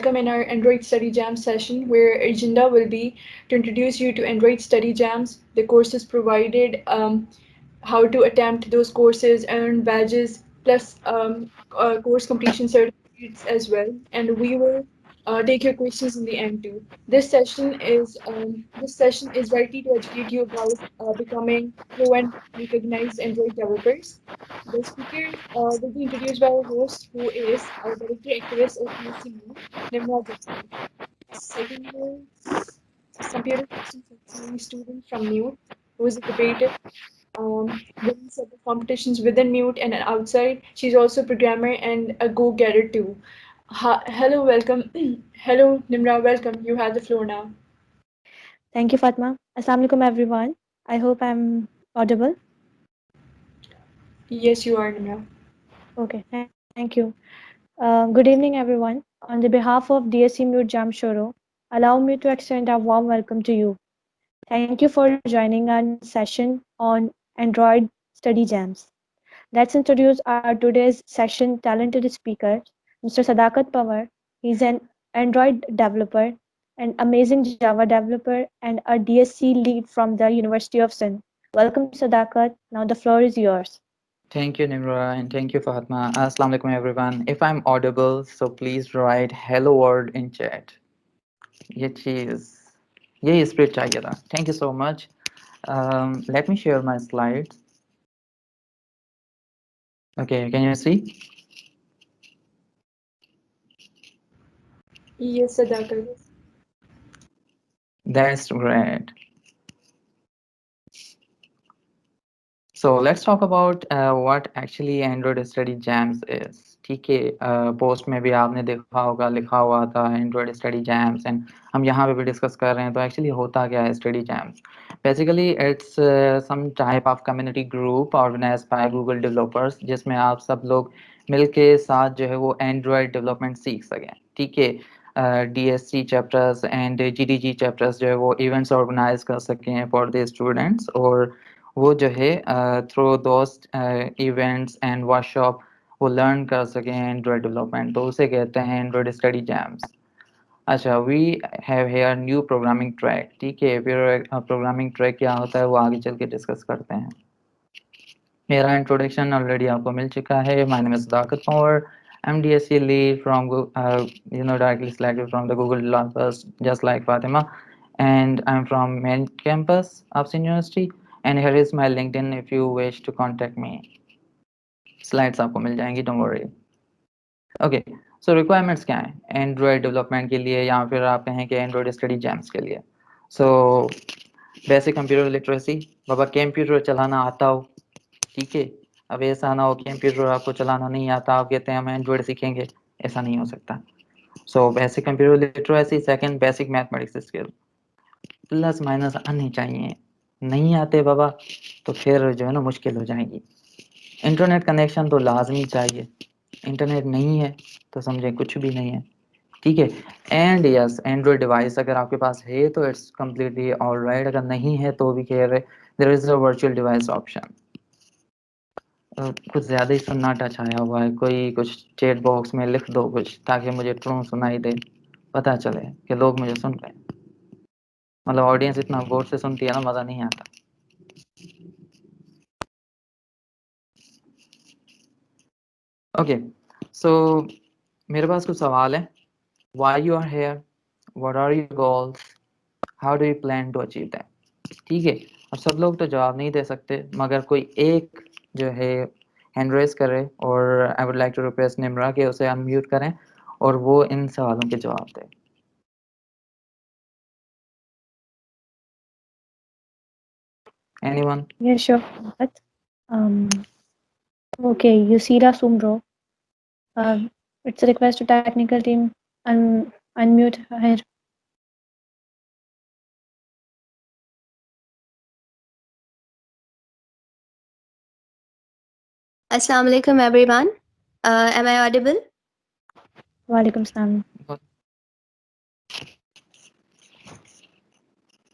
welcome in our Android Study Jam session, where our agenda will be to introduce you to Android Study Jams, the courses provided, how to attempt those courses, earn badges, plus course completion certificates as well. And we will take your questions in the end too. This session is likely to educate you about becoming fluent, recognized Android developers. The speaker will be introduced by our host, who is our director activist at UCU, Nimra Jasmine. Secondly, computer systems engineering student from Mute, who is a debater, winning several competitions within Mute and outside. She's also a programmer and a go-getter too. Hello, welcome. Hello, Nimra, welcome. You have the floor now. Thank you, Fatma. Assalamu alaikum, everyone. I hope I'm audible. Yes, you are, Nimra. Okay, thank you. Good evening, everyone. On the behalf of DSC Mute Jam Shoro, allow me to extend a warm welcome to you. Thank you for joining our session on Android Study Jams. Let's introduce our today's session talented speaker, Mr. Sadakat Pawar. He's an Android developer, an amazing Java developer, and a DSC lead from the University of Sindh. Welcome, Sadakat. Now the floor is yours. Thank you, Nimra, and thank you, Fatma. Assalamu alaikum, everyone. If I'm audible, so please write hello word in chat. ये चीज़ यही spirit चाहिए था. Thank you so much. Let me share my slides. Okay, can you see? Yes, Sadaqah. That's great. So let's talk about what actually Android Study Jams is. ठीक है, post में भी आपने देखा होगा, लिखा हुआ था Android Study Jams, and हम यहाँ पे भी डिस्कस कर रहे हैं. तो एक्चुअली होता क्या है Study Jams? Basically, it's some type of community group organized by Google developers, जिसमें आप सब लोग मिलके साथ जो है वो Android development सीख सकें. ठीक है, DSC chapters and GDG chapters जो है वो events organize कर सकें for the students, और वो जो है थ्रू दोस्त इवेंट्स एंड वर्कशॉप वो लर्न कर सकें एंड्रॉयड डेवलपमेंट, तो उसे कहते हैं एंड्रॉयड स्टडी जैम्स. अच्छा, we have here new programming track. ठीक है, फिर प्रोग्रामिंग ट्रैक क्या होता है वो आगे चल के डिस्कस करते हैं. मेरा इंट्रोडक्शन ऑलरेडी आपको मिल चुका है. My name is Sadaqat Pawar. I'm DSC lead from directly selected from the Google developers, just like Fatima, and I'm from main campus of Sin University. And here is my LinkedIn if you wish to contact me. Slides आपको मिल जाएंगी, don't worry. Okay, so requirements क्या है Android development के लिए, या फिर आप कहें कि Android स्टडी जैम्स के लिए. So बेसिक कंप्यूटर लिटरेसी, बाबा कंप्यूटर चलाना आता हो. ठीक है, अब ऐसा ना हो कंप्यूटर आपको चलाना नहीं आता, आप कहते हैं हम एंड्रॉयड सीखेंगे, ऐसा नहीं हो सकता. So basic computer literacy. Second, basic mathematics skill. Plus minus आनी चाहिए. नहीं आते बाबा तो फिर जो है ना मुश्किल हो जाएगी. इंटरनेट कनेक्शन तो लाजमी चाहिए. इंटरनेट नहीं है तो समझे कुछ भी नहीं है. ठीक है, एंड यस एंड्रॉयड डिवाइस अगर आपके पास है तो इट्स कम्प्लीटली ऑलराइट. अगर नहीं है तो भी कह रहे there is a virtual device option. कुछ ज़्यादा ही सन्नाटा छाया हुआ है. कोई कुछ चैट बॉक्स में लिख दो कुछ, ताकि मुझे ट्रू सुनाई दे, पता चले कि लोग मुझे सुन रहे हैं. मतलब ऑडियंस इतना गौर से सुनती है ना, मज़ा नहीं आता. ओके, सो मेरे पास कुछ सवाल है. Why you are here, what are your goals, how do you plan to achieve that. ठीक है, अब सब लोग तो जवाब नहीं दे सकते, मगर कोई एक जो है हैंड रेस करे, और I would like to request Nimra के उसे अनम्यूट करें और वो इन सवालों के जवाब दे. Anyone? Yeah, sure. But, um, okay, Yusira Sumro. It's a request to technical team. Unmute her. Assalamu alaikum, everyone. Am I audible? Walaikum salam.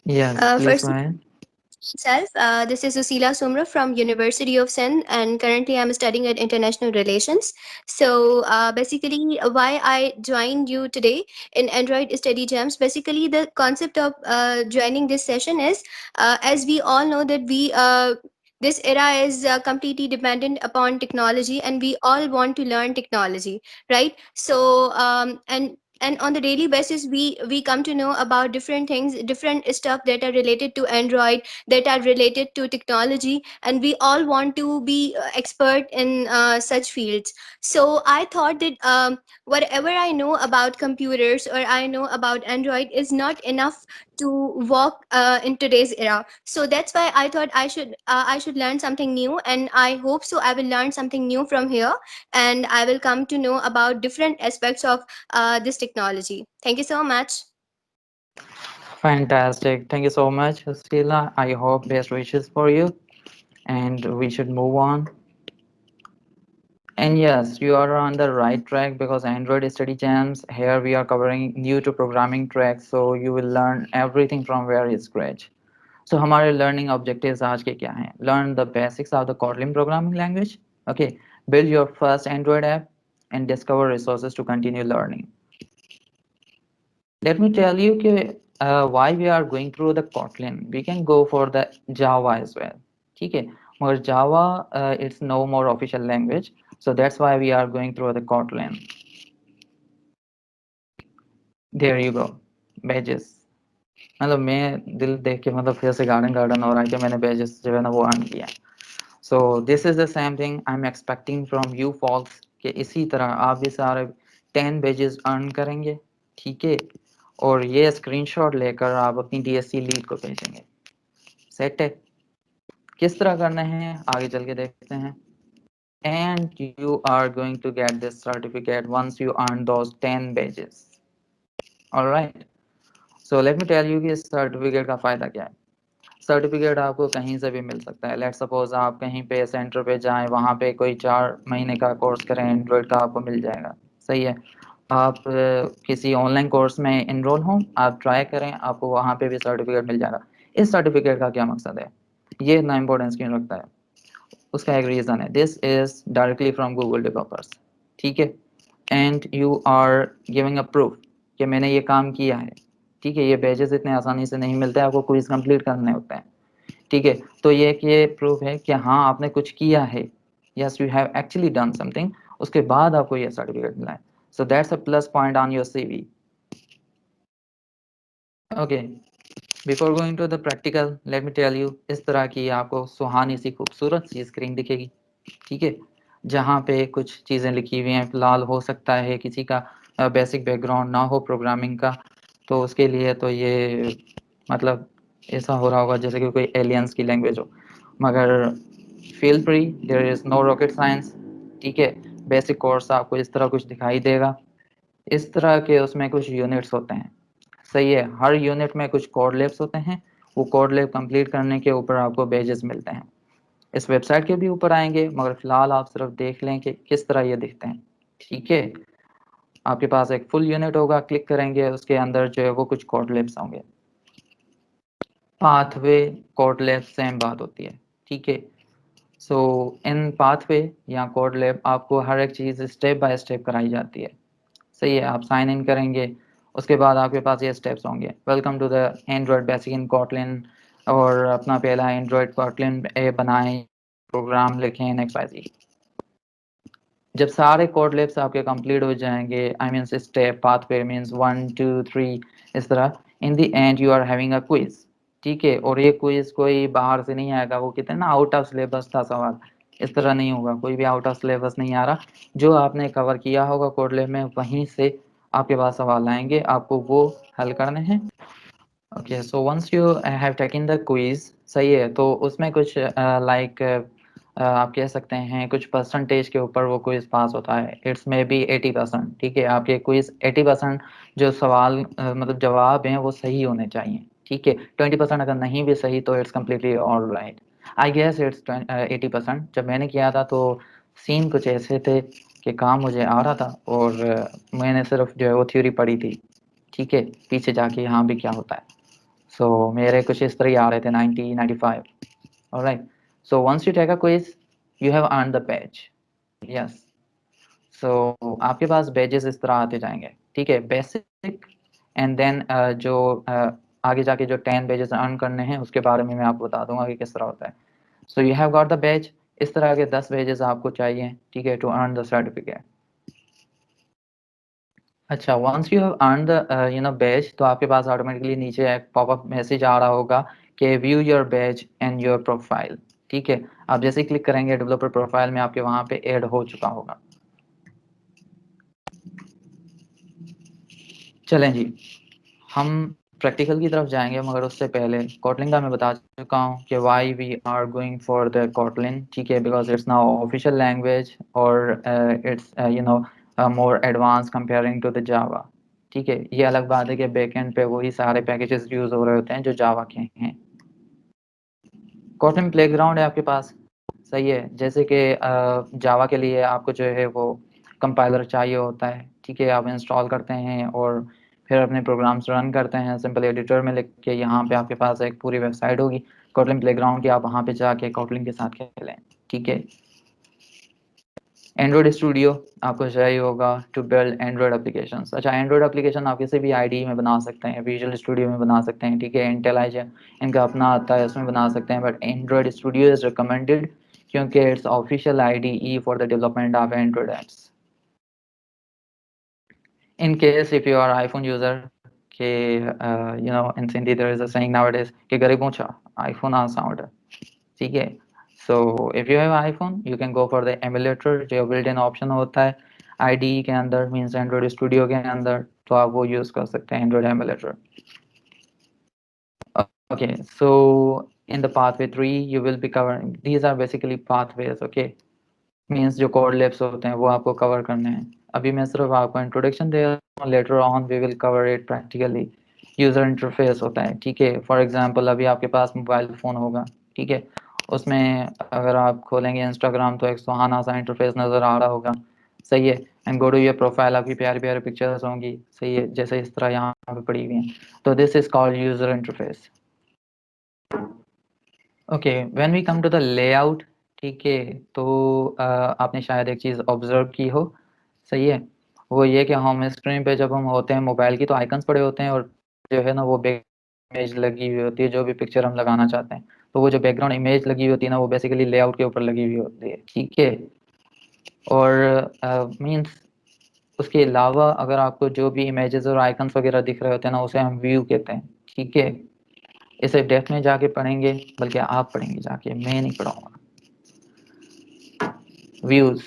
Yes, please First, go ahead. Self. This is Susila Sumra from University of Sindh, and currently I'm studying at International Relations. So basically, why I joined you today in Android Study Jams? Basically, the concept of joining this session is, as we all know that we this era is completely dependent upon technology, and we all want to learn technology, right? So and on the daily basis we come to know about different things, different stuff that are related to Android, that are related to technology, and we all want to be expert in such fields. So I thought that whatever I know about computers or I know about Android is not enough to walk in today's era. So that's why I thought I should learn something new, and I hope so I will learn something new from here, and I will come to know about different aspects of this technology. Thank you so much. Fantastic. Thank you so much, Sheila. I hope best wishes for you, and we should move on. And yes, you are on the right track because Android Study Jams, here we are covering new to programming tracks, so you will learn everything from very scratch. So हमारे learning objectives आज के क्या हैं? Learn the basics of the Kotlin programming language. Okay, build your first Android app and discover resources to continue learning. Let me tell you why we are going through the Kotlin. We can go for the Java as well. ठीक है, मगर Java it's no more official language, so that's why we are going through the Kotlin. There you go, badges. मतलब मैं दिल देख के मतलब फिर से गार्डन गार्डन हो रहा है कि मैंने badges जो है ना वो अर्न किया. So this is the same thing I'm expecting from you folks कि इसी तरह आप भी सारे 10 badges अर्न करेंगे. ठीक है, और ये स्क्रीनशॉट लेकर आप अपनी डीएससी लीड को भेजेंगे. सेट है. किस तरह करना है आगे चल के देखते हैं. And you are going to get this certificate once you earn those 10 badges. Alright. So let me tell you कि इस सर्टिफिकेट का फ़ायदा क्या है. सर्टिफिकेट आपको कहीं से भी मिल सकता है. लेट्स सपोज आप कहीं पे सेंटर पे जाएं, वहाँ पे कोई 4 महीने का कोर्स करें एंड्रॉयड का, आपको मिल जाएगा. सही है. आप किसी ऑनलाइन कोर्स में इनरोल हों, आप ट्राई करें, आपको वहाँ पे भी सर्टिफिकेट मिल जाएगा. इस सर्टिफिकेट का क्या मकसद है, ये इतना इंपॉर्टेंस क्यों रखता है, उसका एक रीज़न है. This is directly from Google developers. ठीक है, and you are giving a proof कि मैंने ये काम किया है. ठीक है, ये पेजेस इतने आसानी से नहीं मिलते, आपको क्विज कंप्लीट करने होते हैं. ठीक है, तो ये प्रूफ है कि हाँ आपने कुछ किया है. Yes, you have actually done something. उसके बाद आपको ये सर्टिफिकेट मिला है. So that's a plus point on your CV. Okay, before going to the practical let me tell you, इस तरह की आपको सुहानी सी खूबसूरत सी स्क्रीन दिखेगी. ठीक है, जहाँ पे कुछ चीज़ें लिखी हुई हैं. फिलहाल हो सकता है किसी का बेसिक बैकग्राउंड ना हो प्रोग्रामिंग का, तो उसके लिए तो ये मतलब ऐसा हो रहा होगा जैसे कि कोई एलियंस की लैंग्वेज हो. मगर feel free, there is no rocket science. ठीक है, बेसिक कोर्स आपको इस तरह कुछ दिखाई देगा. इस तरह के उसमें कुछ यूनिट्स होते हैं. सही है, हर यूनिट में कुछ कोड लैब्स होते हैं. वो कोड लैब कंप्लीट करने के ऊपर आपको बेजेस मिलते हैं. इस वेबसाइट के भी ऊपर आएंगे, मगर फिलहाल आप सिर्फ देख लें कि किस तरह ये दिखते हैं. ठीक है, आपके पास एक फुल यूनिट होगा, क्लिक करेंगे, उसके अंदर जो है वो कुछ कोड लैब्स होंगे. पाथवे कोड लैब सेम बात होती है. ठीक है, सो इन पाथवे या कोड लैब आपको हर एक चीज़ स्टेप बाय स्टेप कराई जाती है. सही है, आप साइन इन करेंगे, उसके बाद आपके पास ये स्टेप्स होंगे. Welcome to the Android basic in Kotlin, और अपना पहला एंड्रॉयड कोटलिन ए बनाएं, प्रोग्राम लिखें, नेक्स्ट वाई जी. जब सारे कोड लिप्स आपके कंप्लीट हो जाएंगे, I mean step pathway means 1 2 3 इस तरह, in the end you are having a quiz. ठीक है, और ये क्विज कोई बाहर से नहीं आएगा. वो कहते हैं ना आउट ऑफ सिलेबस था सवाल, इस तरह नहीं होगा. कोई भी आउट ऑफ सिलेबस नहीं आ रहा. जो आपने कवर किया होगा कोड लिप में, वहीं से आपके पास सवाल आएंगे, आपको वो हल करने हैं. Okay, so once you have taken the quiz, सही है, तो उसमें कुछ लाइक आप कह सकते हैं कुछ परसेंटेज के ऊपर वो क्विज पास होता है. It's may be 80%. ठीक है, आपके क्विज 80% जो सवाल मतलब जवाब हैं वो सही होने चाहिए. ठीक है, 20% अगर नहीं भी सही तो it's completely all right. I guess it's 80%. जब मैंने किया था तो सीन कुछ ऐसे थे कि काम मुझे आ रहा था, और मैंने सिर्फ जो है वो थ्योरी पढ़ी थी. ठीक है, पीछे जाके यहाँ भी क्या होता है. सो मेरे कुछ इस तरह ही आ रहे थे 90 95. Alright, so once you take a quiz you have earn the badge. Yes, so आपके पास बैजेस इस तरह आते जाएंगे. ठीक है, बेसिक एंड देन जो आगे जाके जो 10 बैजेस अर्न करने हैं उसके बारे में मैं आपको बता दूंगा कि किस तरह होता है. So you have got the badge. इस तरह के 10 बैजेस आपको चाहिए. ठीक है, टू अर्न द सर्टिफिकेट. अच्छा, once you have earn the badge, तो आपके पास ऑटोमेटिकली नीचे एक पॉपअप मैसेज आ रहा होगा कि view your badge and your profile. ठीक है, आप जैसे ही क्लिक करेंगे डेवलपर प्रोफाइल में आपके वहां पे ऐड हो चुका होगा. चलें जी, हम प्रैक्टिकल की तरफ जाएंगे, मगर उससे पहले कोटलिन का मैं बता चुका हूँ कि why we are going for the Kotlin. ठीक है, because it's now official language और it's more advance comparing to the Java. ठीक है, ये अलग बात है कि बैकएंड पे वही सारे पैकेजेस यूज हो रहे होते हैं जो जावा के हैं. कोटलिन प्लेग्राउंड है आपके पास, सही है. जैसे कि जावा के लिए आपको जो है वो कंपाइलर चाहिए होता है. ठीक है, आप इंस्टॉल करते हैं और फिर अपने प्रोग्राम्स रन करते हैं सिंपल एडिटर में लिख के. यहाँ पे आपके पास एक पूरी वेबसाइट होगी कोटलिन प्लेग्राउंड की, आप वहाँ पे जाके कोटलिन के साथ खेलें. ठीक है, एंड्रॉयड स्टूडियो आपको चाहिए होगा टू बिल्ड एंड्रॉयड एप्लीकेशन. अच्छा, एंड्रॉयड एप्लीकेशन आप किसी भी आईडी में बना सकते हैं, विजुअल स्टूडियो में बना सकते हैं. ठीक है, इंटेलाइज इनका अपना आता है, उसमें बना सकते हैं. But Android Studio is recommended क्योंकि it's official IDE for the development of Android apps. In case if you are iPhone user, कि in Hindi there is a saying nowadays कि गरीबों चा iPhone आ sound. ठीक है, so if you have iPhone you can go for the emulator जो built in option होता है IDE के अंदर, means Android Studio के अंदर, तो आप वो यूज कर सकते हैं Android emulator. Okay, so in the pathway 3 you will be covering, these are basically pathways. Okay, means जो कोड लैब्स होते हैं वो आपको कवर करने हैं. अभी मैं सिर्फ आपको इंट्रोडक्शन दे रहा हूँ, later on we will cover it practically. User interface होता है. ठीक है, फॉर एग्जांपल अभी आपके पास मोबाइल फ़ोन होगा. ठीक है, उसमें अगर आप खोलेंगे इंस्टाग्राम तो एक सुहाना सा इंटरफेस नज़र आ रहा होगा. सही है, and go to your profile, आपकी प्यारी प्यारी पिक्चर्स होंगी. सही है, जैसे इस तरह यहाँ पे पड़ी हुई हैं. तो this is called user interface. Okay, when we come to the layout. ठीक है, तो आपने शायद एक चीज़ ऑब्जर्व की हो. सही है, वो ये कि होम स्क्रीन पे जब हम होते हैं मोबाइल की तो आइकन्स पड़े होते हैं और जो है ना वो बैक इमेज लगी हुई होती है, जो भी पिक्चर हम लगाना चाहते हैं. तो वो जो बैकग्राउंड इमेज लगी हुई होती है ना वो बेसिकली लेआउट के ऊपर लगी हुई होती है. ठीक है, और मीन्स उसके अलावा अगर आपको जो भी इमेजेस और आइकन्स वगैरह दिख रहे होते हैं ना उसे हम व्यू कहते हैं. ठीक है, इसे डेप्थ में जाके पढ़ेंगे, बल्कि आप पढ़ेंगे जाके, मैं नहीं पढ़ाऊंगा. व्यूज,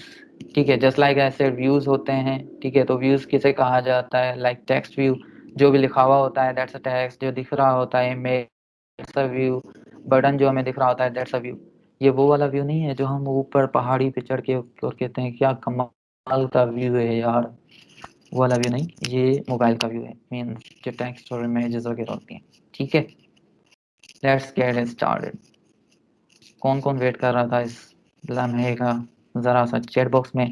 ठीक है, जस्ट लाइक ऐसे व्यूज होते हैं. ठीक है, तो व्यूज किसे कहा जाता है, लाइक टेक्स्ट व्यू, जो भी लिखा हुआ होता है दैट्स अ टेक्स्ट, जो दिख रहा होता है image that's a view, button जो हमें दिख रहा होता है दैट्स अ व्यू. ये वो वाला व्यू नहीं है जो हम ऊपर पहाड़ी पे चढ़ के और कहते हैं क्या कमाल का व्यू है यार, वो वाला व्यू नहीं, ये मोबाइल का व्यू है, मीन जो टेक्स्ट और इमेजेस वगैरह होती हैं. ठीक है, लेट्स गेट स्टार्टेड. कौन कौन वेट कर रहा था इस लम्हे का, ज़रा सा चैट बॉक्स में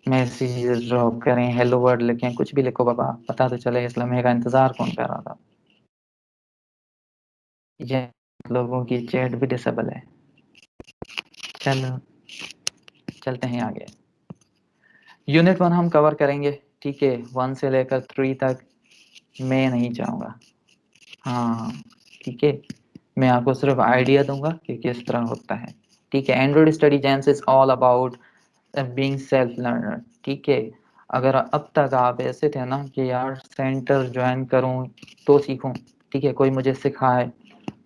मैसेज ड्रॉप करें, हेलो वर्ड लिखें, कुछ भी लिखो बाबा, पता तो चले इस लम्हे का इंतज़ार कौन कर रहा था. ये लोगों की चैट भी डिसेबल है. चलो चलते हैं आगे. यूनिट 1 हम कवर करेंगे. ठीक है, 1 से लेकर 3 तक मैं नहीं चाहूँगा. हाँ, ठीक है, मैं आपको सिर्फ आइडिया दूंगा कि किस तरह होता है. ठीक है, Android study jams is all about being self learner. ठीक है, अगर अब तक आप ऐसे थे ना कि यार सेंटर ज्वाइन करूं तो सीखूं, ठीक है, कोई मुझे सिखाए,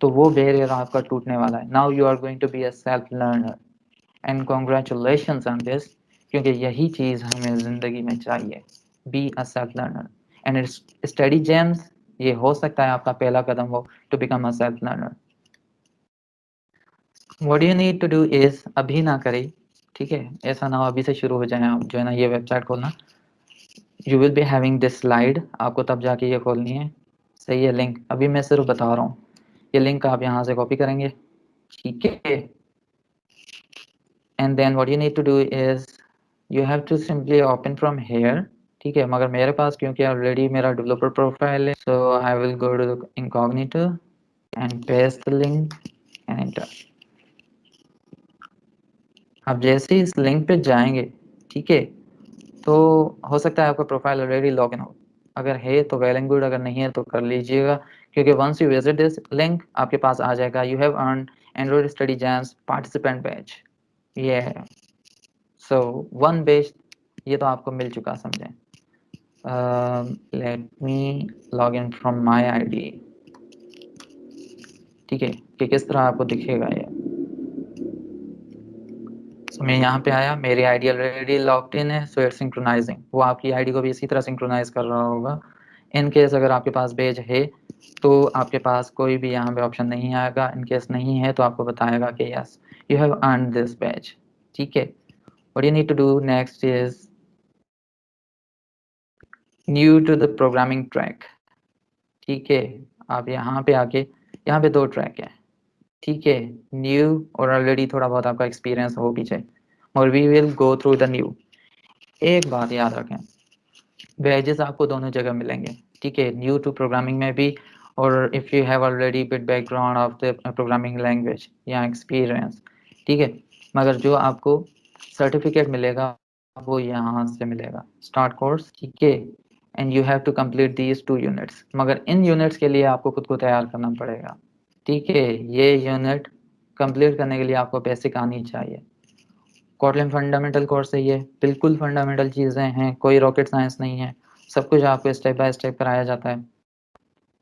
तो वो बैरियर आपका टूटने वाला है. Now you are going to be a self learner and congratulations on this, क्योंकि यही चीज़ हमें ज़िंदगी में चाहिए. Be a self learner and study jams, ये हो सकता है आपका पहला कदम हो to become a self learner. What you need to do is, अभी ना करें. ठीक है, ऐसा ना हो अभी से शुरू हो जाए आप जो है ना ये वेबसाइट खोलना. You will be having this slide, आपको तब जाके ये खोलनी है. सही है, लिंक अभी मैं सिर्फ बता रहा हूँ. ये लिंक आप यहाँ से कॉपी करेंगे. ठीक है, and then what you need to do is you have to simply open from here. ठीक है, मगर मेरे पास क्योंकि ऑलरेडी मेरा डेवलपर प्रोफाइल है, so I will go to the incognito and paste the link and enter. आप जैसे ही इस लिंक पे जाएंगे, ठीक है, तो हो सकता है आपका प्रोफाइल ऑलरेडी लॉगिन हो, अगर है तो वेल एंड गुड, अगर नहीं है तो कर लीजिएगा, क्योंकि once you visit this link आपके पास आ जाएगा you have earn Android study jams participant batch. ये है, सो वन बैच ये तो आपको मिल चुका समझें। Let me log in from my ID, ठीक है, कि किस तरह आपको दिखेगा ये। So, मैं यहाँ पे आया, मेरी आईडी ऑलरेडी लॉग्ड इन है, सो इट्स सिंक्रोनाइजिंग, वो आपकी आईडी को भी इसी तरह सिंक्रोनाइज कर रहा होगा। इन केस अगर आपके पास बैज है तो आपके पास कोई भी यहाँ पे ऑप्शन नहीं आएगा, इन केस नहीं है तो आपको बताएगा कि yes you have earn this badge, ठीक है। What you need to do next is new to the programming track, ठीक है। आप यहाँ पे आके, यहाँ पे 2 ट्रैक है, ठीक है, न्यू और ऑलरेडी थोड़ा बहुत आपका एक्सपीरियंस हो पीछे, और we will go through the new. एक बात याद रखें, बैजेस आपको दोनों जगह मिलेंगे, ठीक है, न्यू टू प्रोग्रामिंग में भी, और if you have already bit background of the programming language या एक्सपीरियंस, ठीक है, मगर जो आपको सर्टिफिकेट मिलेगा वो यहाँ से मिलेगा, स्टार्ट कोर्स, ठीक है, and you have to complete these 2 units, मगर इन यूनिट्स के लिए आपको खुद को तैयार करना पड़ेगा, ठीक है। ये यूनिट कंप्लीट करने के लिए आपको बेसिक आनी चाहिए। कोटलिन फंडामेंटल कोर्स है, ये बिल्कुल फंडामेंटल चीज़ें हैं, कोई रॉकेट साइंस नहीं है, सब कुछ आपको स्टेप बाय स्टेप कराया जाता है,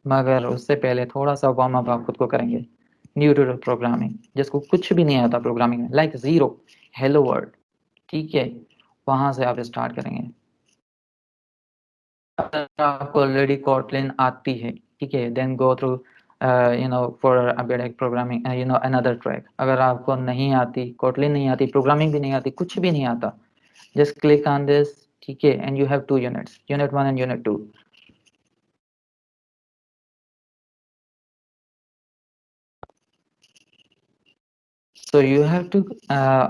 मगर उससे पहले थोड़ा सा वार्म अप आप खुद को करेंगे। न्यू टू प्रोग्रामिंग, जिसको कुछ भी नहीं आता प्रोग्रामिंग में, लाइक ज़ीरो, हेलो वर्ल्ड, ठीक है, वहाँ से आप स्टार्ट करेंगे। अगर आपको ऑलरेडी कोटलिन आती है, ठीक है, then go through for a basic programming another track. अगर आपको नहीं आती, कोटलिन नहीं आती, प्रोग्रामिंग भी नहीं आती, कुछ भी नहीं आता, just click on this, ठीक है, and you have 2 units, unit 1 and unit 2. So you have to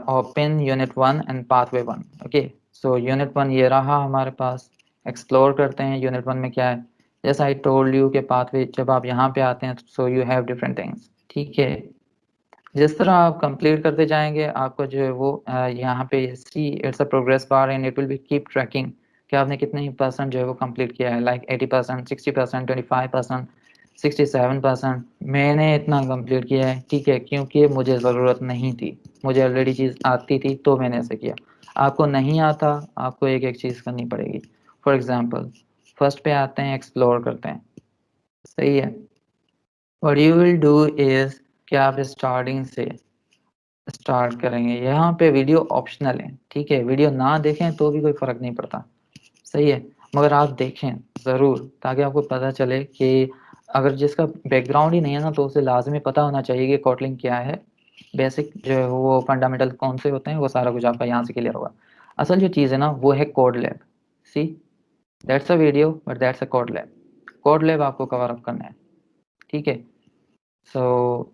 open unit 1 and pathway 1, okay, so unit 1 ये रहा हमारे पास, explore करते हैं unit 1 में क्या है। जैसा I told you कि pathway जब आप यहाँ पे आते हैं so you have different things, ठीक है, जिस तरह आप कंप्लीट करते जाएंगे आपको जो है वो यहाँ पे see it's a progress bar and it will be keep trekking कि आपने कितने % जो है वो कंप्लीट किया है, लाइक 80%, 60%, 25%, 67%। मैंने इतना कंप्लीट किया है, ठीक है, क्योंकि मुझे ज़रूरत नहीं थी, मुझे ऑलरेडी चीज़ आती थी तो मैंने ऐसे किया। आपको नहीं आता, आपको एक एक चीज़ करनी पड़ेगी। फॉर एग्ज़ाम्पल फर्स्ट पे आते हैं, एक्सप्लोर करते हैं, सही है। What you will do is कि आप स्टार्टिंग से स्टार्ट करेंगे, यहाँ पे वीडियो ऑप्शनल है, ठीक है, वीडियो ना देखें तो भी कोई फ़र्क नहीं पड़ता, सही है, मगर आप देखें ज़रूर ताकि आपको पता चले कि अगर जिसका बैकग्राउंड ही नहीं है ना तो उसे लाजमी पता होना चाहिए कि कोटलिंग क्या है, बेसिक जो है वो फंडामेंटल कौन से होते हैं, वो सारा कुछ आपका यहाँ से क्लियर होगा। असल जो चीज़ है ना वो है code lab, see that's a video but that's a code lab, code lab आपको कवर अप करना है, ठीक है। So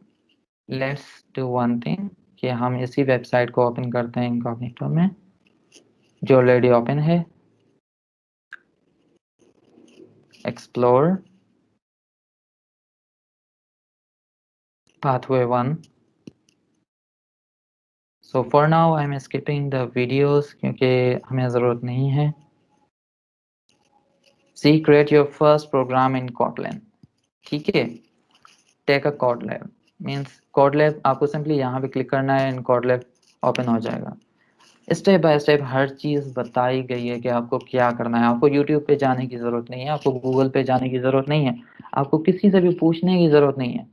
let's do one thing कि हम इसी वेबसाइट को ओपन करते हैं इनकॉग्निटो में, जो ऑलरेडी ओपन है, explore pathway 1. So for now I'm skipping the videos क्योंकि हमें ज़रूरत नहीं है। See create your first program in Kotlin, ठीक है, take a Kotlab means Kotlab आपको सिंपली यहाँ पे क्लिक करना है, इन Kotlab ओपन हो जाएगा। स्टेप बाय स्टेप हर चीज़ बताई गई है कि आपको क्या करना है, आपको यूट्यूब पे जाने की ज़रूरत नहीं है, आपको गूगल पे जाने की ज़रूरत नहीं है, आपको किसी से भी पूछने की ज़रूरत नहीं है,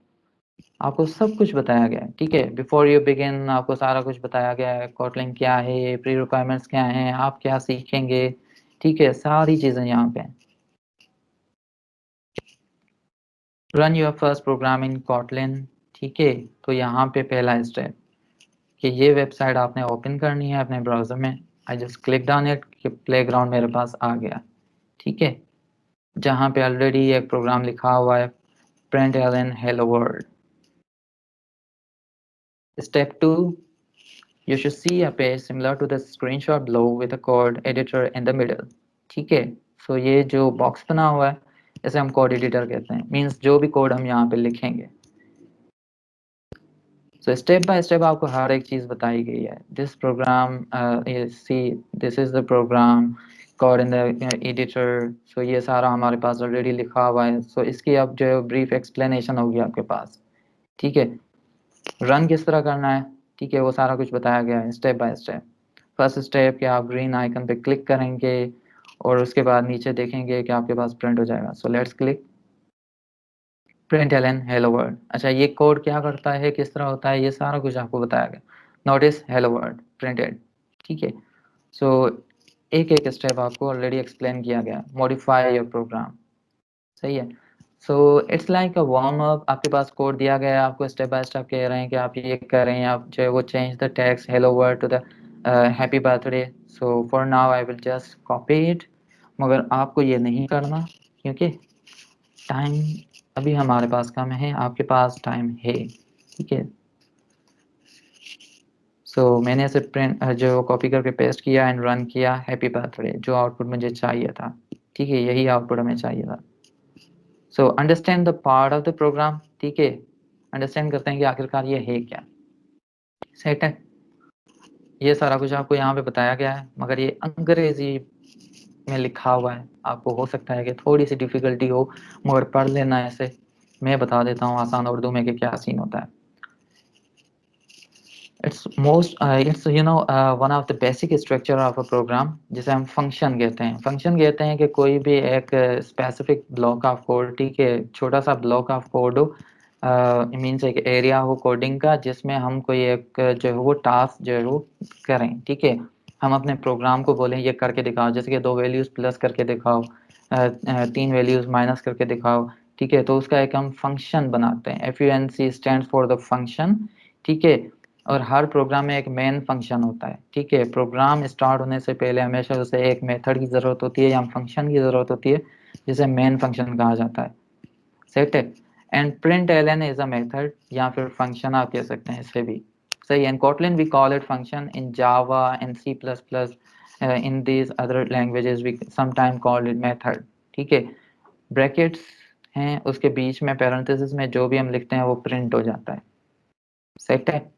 आपको सब कुछ बताया गया है, ठीक है। बिफोर यू बिगिन आपको सारा कुछ बताया गया है, कोटलिंग क्या है, प्री रिक्वायरमेंट्स क्या हैं, आप क्या सीखेंगे, ठीक है, सारी चीज़ें यहाँ पे। Run your first program in Kotlin, ठीक है, तो यहाँ पे पहला स्टेप कि ये वेबसाइट आपने ओपन करनी है अपने ब्राउज़र में। I just click on it कि प्लेग्राउंड मेरे पास आ गया, ठीक है, जहाँ पे ऑलरेडी एक प्रोग्राम लिखा हुआ है, println hello world। Step 2, you should see a page similar to the screenshot below with a code editor in the middle, ठीक है। सो ये जो बॉक्स बना हुआ है इसे हम कोड एडिटर कहते हैं, मीन्स जो भी कोड हम यहाँ पे लिखेंगे। सो स्टेप बाय स्टेप आपको हर एक चीज़ बताई गई है। This program see this is the program code in the editor. So ये सारा हमारे पास ऑलरेडी लिखा हुआ है। सो इसकी अब जो ब्रीफ एक्सप्लेनेशन होगी आपके पास, ठीक है। रन किस तरह करना है, ठीक है, वो सारा कुछ बताया गया है step by step. First step कि आप ग्रीन आइकन पे क्लिक करेंगे और उसके बाद नीचे देखेंगे कि आपके पास प्रिंट हो जाएगा। So let's click print L N hello world. अच्छा, ये कोड क्या करता है, किस तरह होता है, ये सारा कुछ आपको बताया गया। नोटिस हेलो वर्ल्ड प्रिंटेड, ठीक है। सो एक एक स्टेप आपको ऑलरेडी एक्सप्लेन किया गया। मॉडिफाई योर प्रोग्राम, सही है। So it's like a warm up. आपके पास कोड दिया गया है, आपको स्टेप बाय स्टेप कह रहे हैं कि आप ये करें, आप जो है वो change the text hello world to the happy birthday. So for now I will just copy it, मगर आपको ये नहीं करना क्योंकि टाइम अभी हमारे पास कम है, आपके पास टाइम है, ठीक है। सो मैंने इसे प्रिंट जो कॉपी करके पेस्ट किया एंड रन किया हैप्पी बर्थडे, जो आउटपुट मुझे चाहिए था, ठीक है, यही आउटपुट हमें चाहिए था। So understand the part of the program, ठीक है, अंडरस्टैंड करते हैं कि आखिरकार ये है क्या। सेट है, ये सारा कुछ आपको यहाँ पे बताया गया है, मगर ये अंग्रेजी में लिखा हुआ है। आपको हो सकता है कि थोड़ी सी डिफिकल्टी हो, मगर पढ़ लेना ऐसे। मैं बता देता हूँ आसान उर्दू में कि क्या सीन होता है। It's one of the basic structure of a program, जिसे हम फंक्शन कहते हैं। फंक्शन कहते हैं कि कोई भी एक स्पेसिफिक ब्लॉक ऑफ कोड, ठीक है, छोटा सा ब्लॉक ऑफ कोड हो, मीन्स एक एरिया हो कोडिंग का, जिसमें हम कोई एक जो है वो टास्क जो है वो करें, ठीक है। हम अपने प्रोग्राम को बोलें ये करके दिखाओ, जैसे कि 2 वैल्यूज़ प्लस करके दिखाओ, 3 वैल्यूज़ माइनस करके दिखाओ, ठीक है। तो उसका एक हम फंक्शन बनाते हैं। FUNC stand for the function, ठीक है। और हर प्रोग्राम में एक मेन फंक्शन होता है, ठीक है। प्रोग्राम स्टार्ट होने से पहले हमेशा उसे एक मेथड की ज़रूरत होती है या फंक्शन की ज़रूरत होती है, जिसे मेन फंक्शन कहा जाता है। सेट है। And print L N is a method या फिर फंक्शन आप कह सकते हैं इसे भी, सही। And Kotlin we call it function, in Java and C plus plus, in these other languages we sometime call it method, ठीक है। ब्रैकेट्स हैं, उसके बीच में पैरेंथेसिस में जो भी हम लिखते हैं वो प्रिंट हो जाता है। सेट है।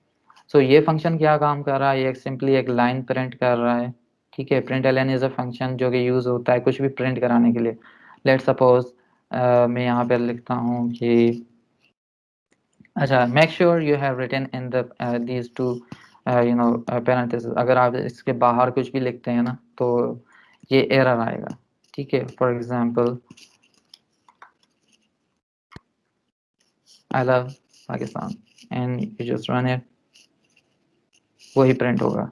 सो ये फंक्शन क्या काम कर रहा है, ये सिंपली एक लाइन प्रिंट कर रहा है, ठीक है। Print L N is a function जो कि यूज़ होता है कुछ भी प्रिंट कराने के लिए। लेट सपोज मैं यहाँ पर लिखता हूँ कि अच्छा, make sure you have written in the these two parenthesis. अगर आप इसके बाहर कुछ भी लिखते हैं ना तो ये एरर आएगा, ठीक है। For example I love Pakistan and you just run it, वही प्रिंट होगा,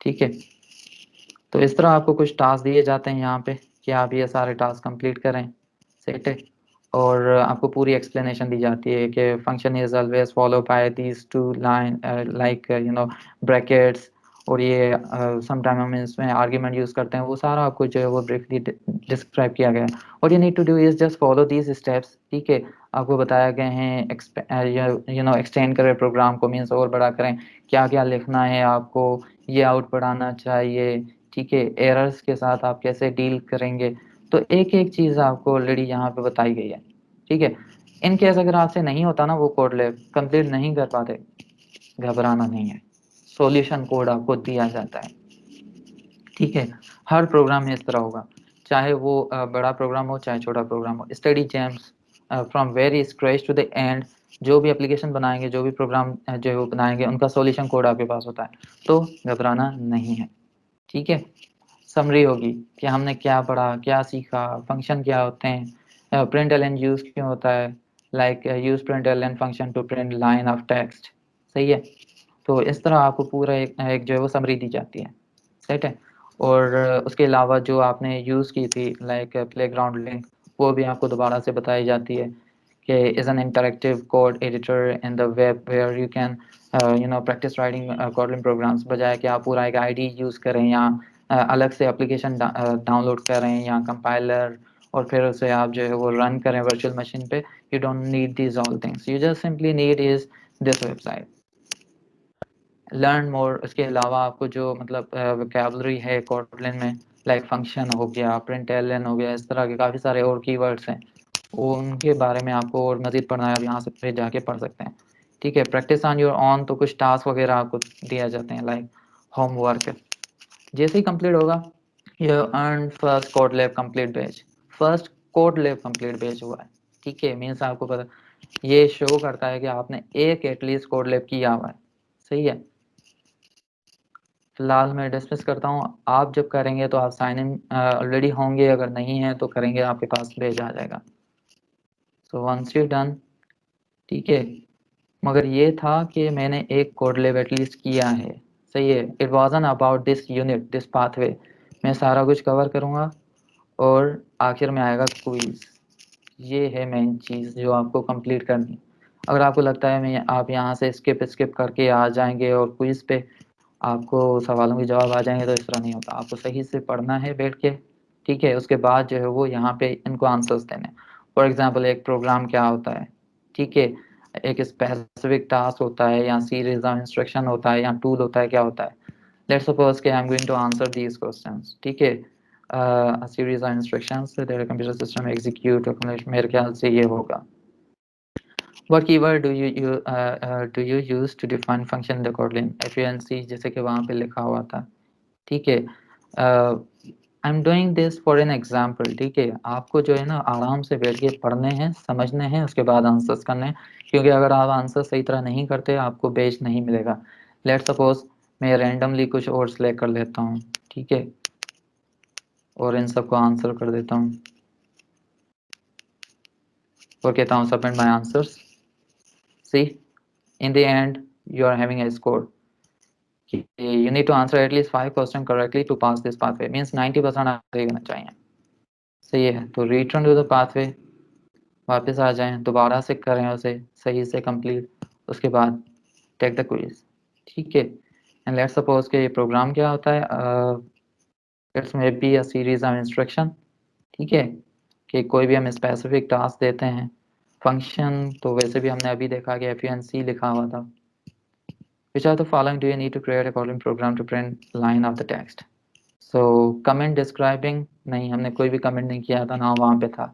ठीक है। तो इस तरह आपको कुछ टास्क दिए जाते हैं यहाँ पे कि आप ये सारे टास्क कंप्लीट करें, सेट है। और आपको पूरी एक्सप्लेनेशन दी जाती है कि function is always follow by these two line like brackets, और ये समटाइम हम इसमें आर्ग्यूमेंट यूज़ करते हैं, वो सारा आपको जो है वो ब्रीफली डिस्क्राइब किया गया है। और you need to do is just follow these steps, ठीक है। आपको बताया गए हैं एक्सटेंड करें प्रोग्राम को, मीन्स और बड़ा करें, क्या क्या लिखना है आपको, ये आउटपुट आना चाहिए, ठीक है। एरर्स के साथ आप कैसे डील करेंगे, तो एक एक चीज़ आपको ऑलरेडी यहाँ पे बताई गई है, ठीक है। इन केस अगर आपसे नहीं होता ना, वो कोड ले कंप्लीट नहीं कर पाते, घबराना नहीं है, सॉल्यूशन कोड आपको दिया जाता है, ठीक है। हर प्रोग्राम में इस तरह होगा, चाहे वो बड़ा प्रोग्राम हो चाहे छोटा प्रोग्राम हो। Study jams from very scratch to the end, जो भी एप्लीकेशन बनाएंगे, जो भी प्रोग्राम जो है वो बनाएंगे, उनका सॉल्यूशन कोड आपके पास होता है, तो घबराना नहीं है, ठीक है। समरी होगी कि हमने क्या पढ़ा, क्या सीखा, फंक्शन क्या होते हैं, प्रिंट एल यूज क्यों होता है, like use print L function to print line of text, सही है। तो इस तरह आपको पूरा एक जो है वो समरी दी जाती है, सेट है। और उसके अलावा जो आपने यूज़ की थी लाइक प्लेग्राउंड लिंक, वो भी आपको दोबारा से बताई जाती है कि is an interactive code editor in the web where you can practice writing Kotlin programs, बजाय कि आप पूरा एक आईडी यूज़ करें या अलग से एप्लीकेशन डाउनलोड करें या कंपाइलर, और फिर उसे आप जो है वो रन करें वर्चुअल मशीन पे। You don't need these all things, you just simply need is this website, learn more. उसके अलावा आपको जो मतलब वोकेबलरी है कोटलिन में, लाइक फंक्शन हो गया, प्रिंटलन हो गया, इस तरह के काफ़ी सारे और कीवर्ड्स हैं, उनके बारे में आपको और मज़ीद पढ़ना है, आप यहाँ से जाके पढ़ सकते हैं। ठीक है, प्रैक्टिस ऑन योर ऑन, तो कुछ टास्क वगैरह आपको दिया जाते हैं लाइक होमवर्क। जैसे ही कंप्लीट होगा, you earn first code lab complete batch. First code lab complete batch हुआ है, ठीक है, मीन्स आपको पता, ये शो करता है कि आपने एक एटलीस्ट कोड लैब किया हुआ है। सही है, फिलहाल मैं डिस्कस करता हूँ, आप जब करेंगे तो आप साइन इन ऑलरेडी होंगे, अगर नहीं है तो करेंगे, आपके पास बैच आ जाएगा। सो वंस यू डन, ठीक है, मगर ये था कि मैंने एक कोड लैब एटलीस्ट किया है। सही है, it वाजन about this unit, this pathway, मैं सारा कुछ कवर करूँगा और आखिर में आएगा क्विज। ये है मेन चीज़ जो आपको कंप्लीट करनी है। अगर आपको लगता है मैं आप यहाँ से स्किप करके आ जाएंगे और क्विज पे आपको सवालों के जवाब आ जाएंगे, तो इस तरह नहीं होता, आपको सही से पढ़ना है बैठ के। ठीक है, उसके बाद जो है वो यहाँ पे इनको आंसर्स देने। फॉर एग्जांपल, एक प्रोग्राम क्या होता है, ठीक है, एक स्पेसिफिक टास्क होता है, या सीरीज ऑफ इंस्ट्रक्शन होता है, या टूल होता है, क्या होता है। लेट्स सपोज कि I am going to answer these questions, ठीक है, series of instructions that computer system execute, मेरे ख्याल से ये होगा। What keyword do you use to define function in the Kotlin? FUNC जैसे कि वहाँ पे लिखा हुआ था, ठीक है। I am doing this for an example, ठीक है, आपको जो है ना आराम से बैठ के पढ़ने हैं, समझने हैं, उसके बाद आंसर्स करने हैं, क्योंकि अगर आप आंसर सही तरह नहीं करते आपको बैच नहीं मिलेगा। लेट सपोज मैं रैंडमली कुछ और सिलेक्ट कर लेता हूँ, ठीक है, और इन सबको आंसर कर देता हूँ और कहता हूँ submit my answers. See, in the end you are having a score. You need to answer at least 5 questions correctly to pass this pathway, means 90% आप सही करना चाहिए। सही है, तो रिटर्न टू द पाथवे, वापस आ जाएं, दोबारा से करें उसे सही से कंप्लीट, उसके बाद टेक द क्विज। ठीक है, एंड लेट्स सपोज कि ये प्रोग्राम क्या होता है, it's may be a series of instruction. ठीक है, कि कोई भी हम स्पेसिफिक टास्क देते हैं। फंक्शन तो वैसे भी हमने अभी देखा कि FUNC लिखा हुआ था। Which of the following do you need to create a Kotlin program to print line of the text? So comment describing, नहीं, हमने कोई भी कमेंट नहीं किया था ना, वहाँ पे था।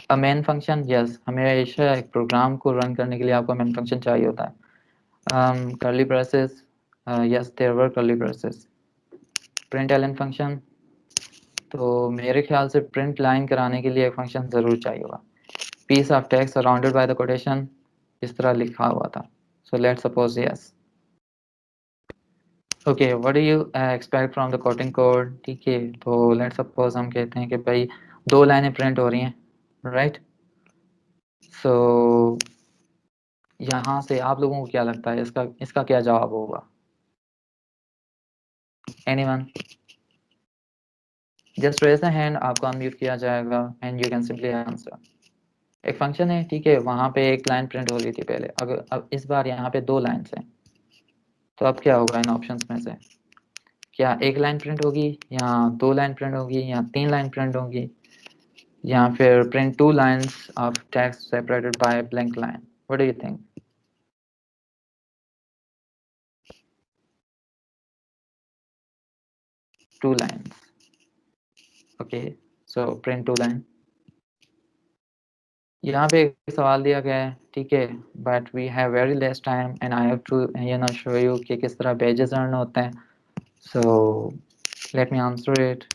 A main function, yes, हमेशा एक प्रोग्राम को रन करने के लिए आपको main function चाहिए होता है। Curly braces, yes, there were curly braces. Println function, तो मेरे ख्याल से print line कराने के लिए एक function ज़रूर चाहिए होगा। Piece of text surrounded by the quotation, इस तरह लिखा हुआ था। So let's suppose yes. Okay, what do you expect from the coating code? ठीक है, तो लेट्स सपोज हम कहते हैं कि भाई 2 लाइनें प्रिंट हो रही हैं, राइट। सो यहाँ से आप लोगों को क्या लगता है इसका इसका क्या जवाब होगा? Anyone? Just raise the hand, आपको अनम्यूट किया जाएगा and you can simply answer. एक फंक्शन है, ठीक है, वहाँ पे एक लाइन प्रिंट हो रही थी पहले, अगर अब इस बार यहाँ पे 2 लाइन्स हैं, तो अब क्या होगा इन ऑप्शंस में से? क्या एक लाइन प्रिंट होगी, या 2 लाइन प्रिंट होगी, या 3 लाइन प्रिंट होगी, या फिर print 2 lines of text separated by a blank line? What do you think? Two lines. Okay, so print 2 line. यहाँ पे एक सवाल दिया गया है, ठीक है, but we have very less time and I have to show you कि किस तरह pages earn होते हैं. So let me answer it.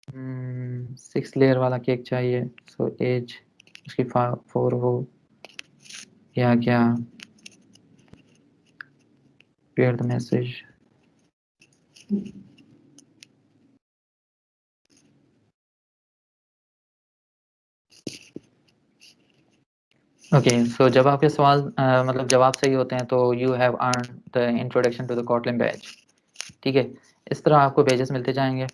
6 layer वाला केक चाहिए, so age उसकी 4 हो, या क्या? Share the message. Okay, so जब आपके सवाल मतलब जवाब सही होते हैं तो you have earn the introduction to the Kotlin batch. ठीक है, इस तरह आपको बैचेस मिलते जाएंगे।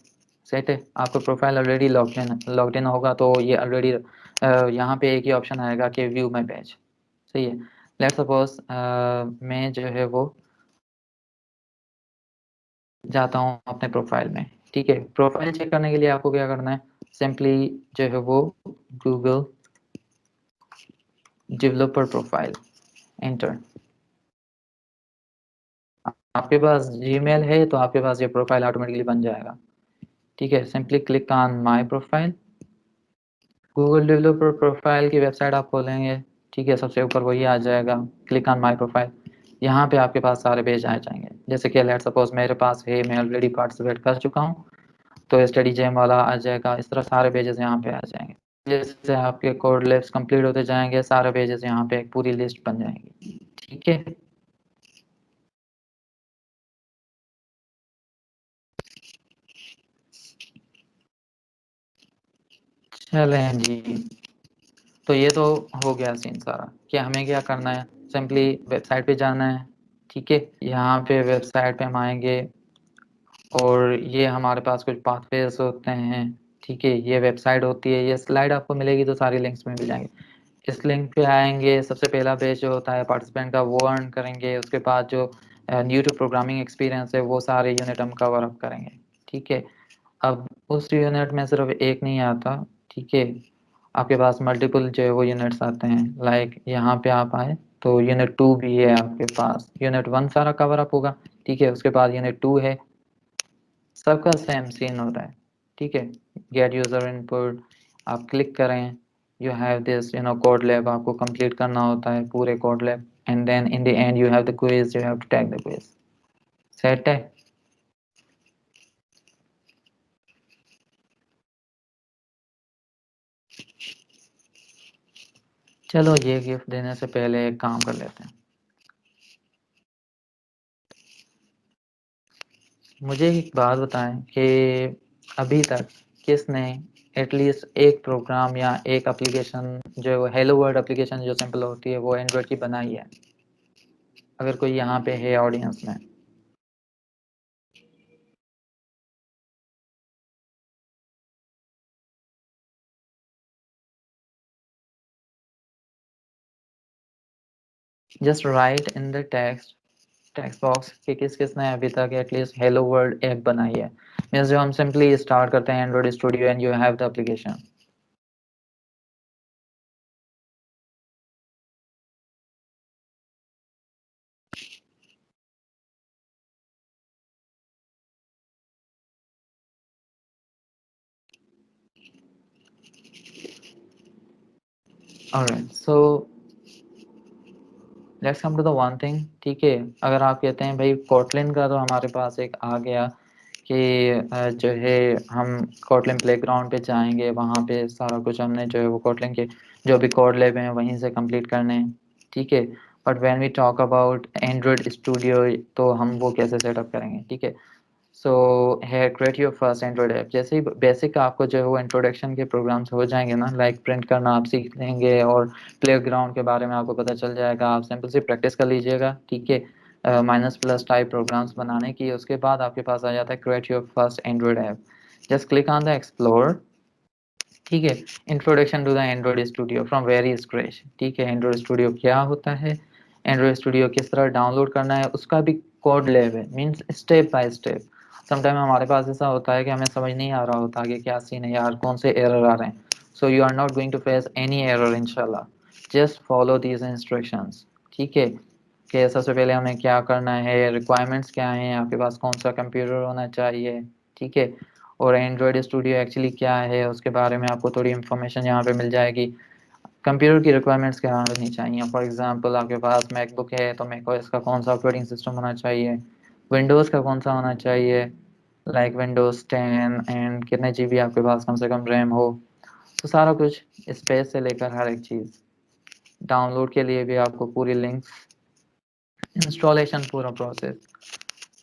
सेट है, आपको प्रोफाइल ऑलरेडी लॉग्ड इन होगा, तो ये ऑलरेडी यहाँ पे एक ही ऑप्शन आएगा कि व्यू माई बैच। सही है, लेट्स सपोज मैं जो है वो जाता हूँ अपने प्रोफाइल में। ठीक है, प्रोफाइल चेक करने के लिए आपको क्या करना है, सिंपली जो है वो गूगल डेवलपर प्रोफाइल एंटर। आपके पास जीमेल है तो आपके पास ये प्रोफाइल ऑटोमेटिकली बन जाएगा। ठीक है, simply click on my profile. Google developer profile की वेबसाइट आप खोलेंगे, ठीक है, सबसे ऊपर वही आ जाएगा। Click on my profile. यहाँ पे आपके पास सारे पेज आ जाएंगे, जैसे कि लेट्स सपोज मेरे पास है, मैं ऑलरेडी पार्टिसिपेट कर चुका हूँ, तो स्टडी जैम वाला आ जाएगा। इस तरह सारे पेजेस यहाँ पे आ जाएंगे। जैसे आपके कोड लैब्स कंप्लीट होते जाएंगे, सारे पेजेस यहाँ पे एक पूरी लिस्ट बन जाएंगी। ठीक है, चलें जी। तो ये तो हो गया सीन सारा कि हमें क्या करना है। सिंपली वेबसाइट पे जाना है। ठीक है, यहाँ पे वेबसाइट पे हम आएंगे और ये हमारे पास कुछ पाथवेज होते हैं। ठीक है, ये वेबसाइट होती है, ये स्लाइड आपको मिलेगी तो सारी लिंक्स में मिल जाएंगे। इस लिंक पे आएंगे, सबसे पहला पेज जो होता है पार्टिसिपेंट का वो अर्न करेंगे। उसके बाद जो न्यू टू प्रोग्रामिंग एक्सपीरियंस है वो सारे यूनिट हम कवर अप करेंगे। ठीक है, अब उस यूनिट में सिर्फ एक नहीं आता। ठीक है, आपके पास मल्टीपल जो है वो यूनिट्स आते हैं। लाइक यहाँ पे आप आए तो यूनिट 2 भी है आपके पास। यूनिट 1 सारा कवर अप होगा। ठीक है, उसके बाद यूनिट 2 है, सबका सेम सीन होता है। ठीक है, गेट यूजर इनपुट आप क्लिक करें। You have this code lab आपको कंप्लीट करना होता है, पूरे code lab. And then in the end you have the quiz, you have to take the quiz. Set है। चलो ये गिफ्ट देने से पहले एक काम कर लेते हैं। मुझे एक बात बताएं कि अभी तक किसने एटलीस्ट एक प्रोग्राम या एक एप्लीकेशन जो हेलो वर्ल्ड एप्लीकेशन जो सिंपल होती है वो एंड्रॉइड की बनाई है, अगर कोई यहाँ पे है ऑडियंस में। Just right in the text box कि किस किसने अभी तक एटलीस्ट हेलो वर्ल्ड ऐप बनाई है। मीन्स जो हम सिंपली स्टार्ट करते हैं Android Studio and you have the application. Alright, so let's come to the one thing. ठीक है, अगर आप कहते हैं भाई कोटलिन का तो हमारे पास एक आ गया कि जो है हम कोटलिन प्लेग्राउंड पे जाएंगे, वहाँ पे सारा कुछ हमने जो है वो कोटलिन के जो भी कोड लैब हैं वहीं से कंप्लीट करने हैं। ठीक है, but when we talk about Android Studio तो हम वो कैसे सेटअप करेंगे। ठीक है, सो है create your first Android app. जैसे ही बेसिक आपको जो है वो इंट्रोडक्शन के प्रोग्राम्स हो जाएंगे ना, लाइक प्रिंट करना आप सीख लेंगे और प्लेग्राउंड के बारे में आपको पता चल जाएगा। आप सिंपल सी प्रैक्टिस कर लीजिएगा। ठीक है, माइनस प्लस टाइप प्रोग्राम्स बनाने की। उसके बाद आपके पास आ जाता है create your first Android app. Just click on the explore. ठीक है, introduction to the Android Studio from very scratch. ठीक है, एंड्रॉइड स्टूडियो क्या होता है, एंड्रॉइड स्टूडियो किस तरह डाउनलोड करना है, उसका भी कोड लैब है। Means step by step. Sometime हमारे पास ऐसा होता है कि हमें समझ नहीं आ रहा होता कि क्या सीन है यार, कौन से एरर आ रहे हैं। So you are not going to face any error इंशाल्लाह। Just follow these instructions. ठीक है, कि सबसे पहले हमें क्या करना है, रिक्वायरमेंट्स क्या हैं, आपके पास कौन सा कंप्यूटर होना चाहिए। ठीक है, और एंड्रॉयड स्टूडियो एक्चुअली क्या है उसके बारे में आपको थोड़ी इन्फॉर्मेशन यहाँ पे मिल जाएगी। कंप्यूटर की रिक्वायरमेंट्स क्या होनी चाहिए। फॉर एग्जांपल आपके पास मैकबुक है तो मैकओएस का कौन सा ऑपरेटिंग सिस्टम होना चाहिए, विंडोज़ का कौन सा होना चाहिए, लाइक विंडोज़ 10, एंड कितने जीबी आपके पास कम से कम रैम हो। तो सारा कुछ, स्पेस से लेकर हर एक चीज़। डाउनलोड के लिए भी आपको पूरी लिंक्स, इंस्टॉलेशन पूरा प्रोसेस।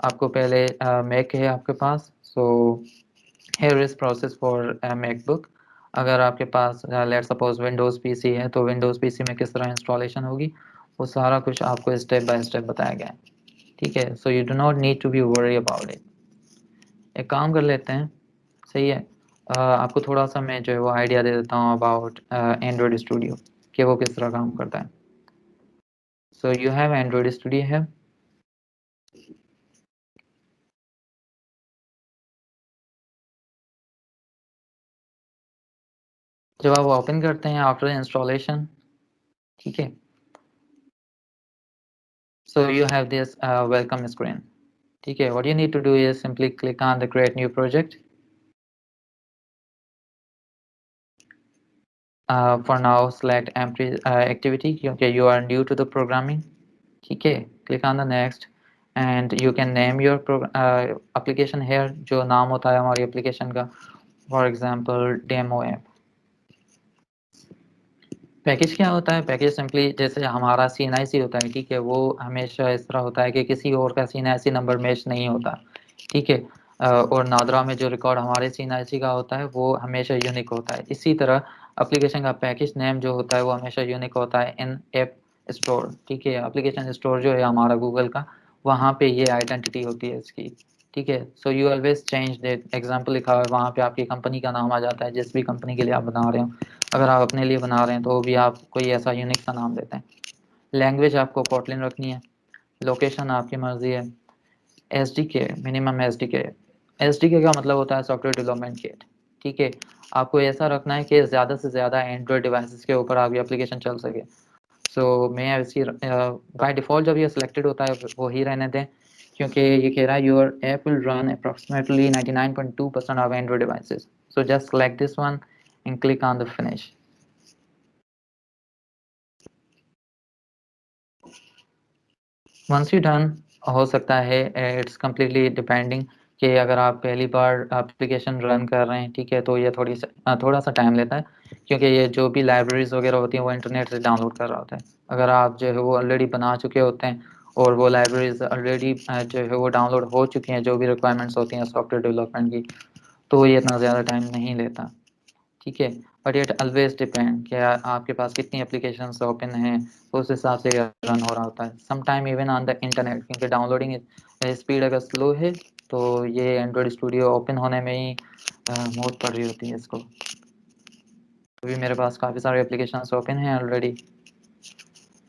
आपको पहले मैक है आपके पास, सो here is process for a MacBook। अगर आपके पास लेट सपोज विंडोज़ पीसी है तो विंडोज़ पीसी में किस तरह इंस्टॉलेशन होगी, वो सारा कुछ आपको स्टेप बाय स्टेप बताया गया है। ठीक है, so you do not need to be worry about it. एक काम कर लेते हैं, सही है। आपको थोड़ा सा मैं जो है वो आइडिया दे देता हूँ अबाउट एंड्रॉयड स्टूडियो कि वो किस तरह काम करता है। So you have Android studio है। जब आप ओपन करते हैं आफ्टर इंस्टॉलेशन, ठीक है, so you have this welcome screen. ठीक है, what you need to do is simply click on the create new project. For now select empty activity क्योंकि you are new to the programming. ठीक है, click on the next and you can name your application here. जो नाम होता है हमारी application का, for example demo app. Package क्या होता है? पैकेज सिंपली जैसे हमारा CNIC होता है, ठीक है, वो हमेशा इस तरह होता है कि किसी और का CNIC नंबर मैच नहीं होता, ठीक है। और नादरा में जो रिकॉर्ड हमारे CNIC का होता है वो हमेशा यूनिक होता है। इसी तरह एप्लीकेशन का पैकेज नेम जो होता है वो हमेशा यूनिक होता है इन ऐप स्टोर, ठीक है। एप्लीकेशन स्टोर जो है हमारा गूगल का, वहाँ पे ये आइडेंटिटी होती है इसकी, ठीक है। So you always change the example लिखा हुआ है वहाँ पे आपकी कंपनी का नाम आ जाता है, जिस भी कंपनी के लिए आप बना रहे हो। अगर आप अपने लिए बना रहे हैं तो भी आप कोई ऐसा यूनिक सा नाम देते हैं। लैंग्वेज आपको कोटलिन रखनी है। लोकेशन आपकी मर्जी है। SDK मिनिमम SDK, SDK का मतलब होता है सॉफ्टवेयर डेवलपमेंट किट, ठीक है। आपको ऐसा रखना है कि ज़्यादा से ज़्यादा एंड्रॉयड डिवाइसेस के ऊपर आपकी एप्लीकेशन चल सके। सो मैं इसकी बाय डिफ़ॉल्ट जब ये सिलेक्टेड होता है वो ही रहने दें, क्योंकि ये कह रहा है your app will run approximately 99.2% of Android devices. So just select this one and click on the finish. Once you done, हो सकता है इट्स कम्प्लीटली डिपेंडिंग कि अगर आप पहली बार एप्लीकेशन रन कर रहे हैं, ठीक है, तो ये थोड़ा सा टाइम लेता है, क्योंकि ये जो भी लाइब्रेरीज वगैरह होती हैं वो इंटरनेट से डाउनलोड कर रहा होता है। अगर आप जो है वो ऑलरेडी बना चुके होते हैं और वो लाइब्रेरीज ऑलरेडी जो है वो डाउनलोड हो चुकी हैं, जो भी रिक्वायरमेंट्स होती हैं सॉफ्टवेयर डेवलपमेंट की, तो ये इतना ज़्यादा टाइम नहीं लेता, ठीक है। बट इट ऑलवेज डिपेंड कि आपके पास कितनी एप्लीकेशंस ओपन हैं, उस हिसाब से रन हो रहा होता है। Some time even on the internet, क्योंकि डाउनलोडिंग स्पीड अगर स्लो है तो ये एंड्रॉयड स्टूडियो ओपन होने में ही मौत पड़ रही होती है इसको। अभी मेरे पास काफ़ी सारे एप्लीकेशंस ओपन हैं ऑलरेडी,